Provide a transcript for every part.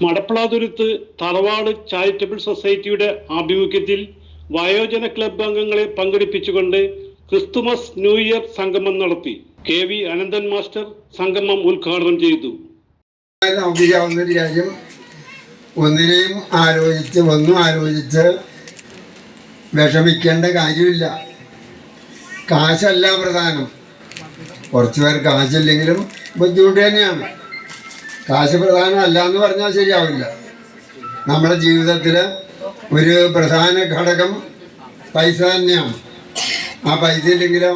മടപ്പളാതുരുത്ത് തറവാട് ചാരിറ്റബിൾ സൊസൈറ്റിയുടെ ആഭിമുഖ്യത്തിൽ വയോജന ക്ലബ്ബ് അംഗങ്ങളെ പങ്കെടുപ്പിച്ചുകൊണ്ട് ക്രിസ്തുമസ് ന്യൂ ഇയർ സംഗമം നടത്തി. KV അനന്തൻ മാസ്റ്റർ സംഗമം ഉദ്ഘാടനം ചെയ്തു. നമുക്കറിയാവുന്നൊരു കാര്യം, ഒന്നിനെയും ആലോചിച്ച് വിഷമിക്കേണ്ട കാര്യമില്ല. കാശല്ല പ്രധാനം. കുറച്ച് പേർ കാശില്ലെങ്കിലും ബുദ്ധിമുട്ട് തന്നെയാണ്. കാശ് പ്രധാനമല്ല എന്ന് പറഞ്ഞാൽ ശരിയാവില്ല. നമ്മുടെ ജീവിതത്തിൽ ഒരു പ്രധാന ഘടകം പൈസ തന്നെയാണ്. ആ പൈസ ഇല്ലെങ്കിലോ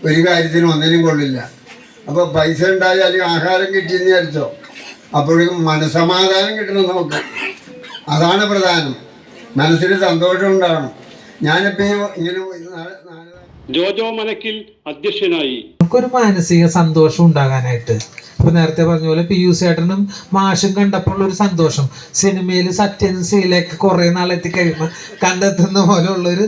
ഒരു കാര്യത്തിനും ഒന്നിനും കൊള്ളില്ല. അപ്പോൾ പൈസ ഉണ്ടായാൽ ആഹാരം കിട്ടിയെന്ന് വിചാരിച്ചോ, അപ്പോഴും മനസ്സമാധാനം കിട്ടണം നമുക്ക്. അതാണ് പ്രധാനം. മനസ്സിന് സന്തോഷം ഉണ്ടാവണം. ഞാനിപ്പോൾ ഇങ്ങനെ ജോജോ മനക്കിൽ അധ്യക്ഷനായി. നമുക്കൊരു മാനസിക സന്തോഷം ഉണ്ടാകാനായിട്ട്, ഇപ്പൊ നേരത്തെ പറഞ്ഞ പോലെ PU ചേട്ടനും മാഷും കണ്ടപ്പോൾ ഒരു സന്തോഷം, സിനിമയിൽ സത്യൻസിയിലേക്ക് കുറെ നാളെത്തി കഴിയുമ്പോൾ കണ്ടെത്തുന്ന പോലെയുള്ളൊരു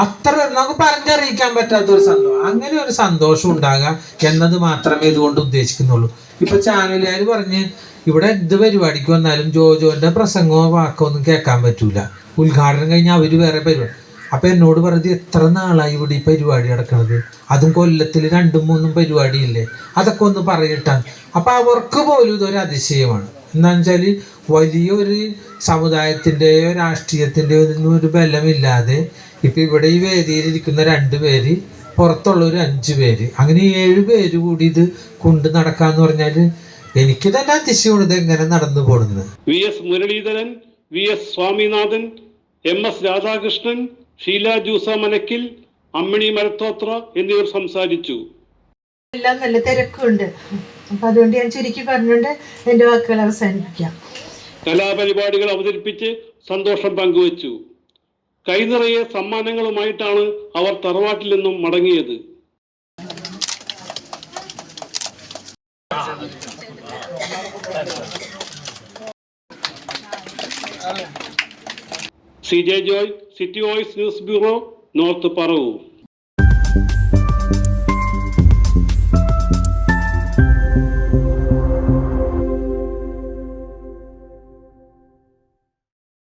അത്ര നമുക്ക് പറഞ്ഞറിയിക്കാൻ പറ്റാത്തൊരു സന്തോഷം. അങ്ങനെ ഒരു സന്തോഷം ഉണ്ടാകാം എന്നത് മാത്രമേ ഇതുകൊണ്ട് ഉദ്ദേശിക്കുന്നുള്ളൂ. ഇപ്പൊ ചാനലുകാർ പറഞ്ഞ് ഇവിടെ എന്ത് പരിപാടിക്ക് വന്നാലും ജോജോന്റെ പ്രസംഗമോ വാക്കോ ഒന്നും കേൾക്കാൻ പറ്റൂല, ഉദ്ഘാടനം കഴിഞ്ഞാൽ അവര് വേറെ പരിപാടി. അപ്പൊ എന്നോട് പറഞ്ഞത് എത്ര നാളായി ഇവിടെ ഈ പരിപാടി നടക്കണത്, അതും കൊല്ലത്തിൽ 2-3 പരിപാടിയില്ലേ, അതൊക്കെ ഒന്ന് പറയിട്ടാണ്. അപ്പൊ അവർക്ക് പോലും ഇതൊരു അതിശയമാണ്. എന്താണെന്ന് വെച്ചാൽ വലിയൊരു സമുദായത്തിൻ്റെയോ രാഷ്ട്രീയത്തിൻ്റെയോ ഒന്നും ഒരു ബലമില്ലാതെ ഇപ്പൊ ഇവിടെ ഈ വേദിയിലിരിക്കുന്ന 2 പേര്, പുറത്തുള്ള ഒരു 5 പേര്, അങ്ങനെ 7 പേര് കൂടി ഇത് കൊണ്ട് നടക്കാന്ന് പറഞ്ഞാല് എനിക്ക് തന്നെ അതിശയമാണ് ഇത് എങ്ങനെ നടന്നു പോടുന്നത്. VS Muraleedharan, VS Swaminathan, MS Radhakrishnan, Sheela Jose മനക്കിൽ, Ammini മരത്തോത്ര എന്നിവർ സംസാരിച്ചു. എല്ലാം നല്ല തിരക്കുണ്ട്. അപ്പൊ അതുകൊണ്ട് ഞാൻ ചുരുക്കി പറഞ്ഞുകൊണ്ട് എന്റെ വാക്കുകൾ അവസാനിപ്പിക്കാം. കലാപരിപാടികൾ അവതരിപ്പിച്ച് സന്തോഷം പങ്കുവച്ചു. കൈനിറയെ സമ്മാനങ്ങളുമായിട്ടാണ് അവർ തറവാട്ടിൽ നിന്നും മടങ്ങിയത്. CJ Joy, city voice news bureau, north Paravur.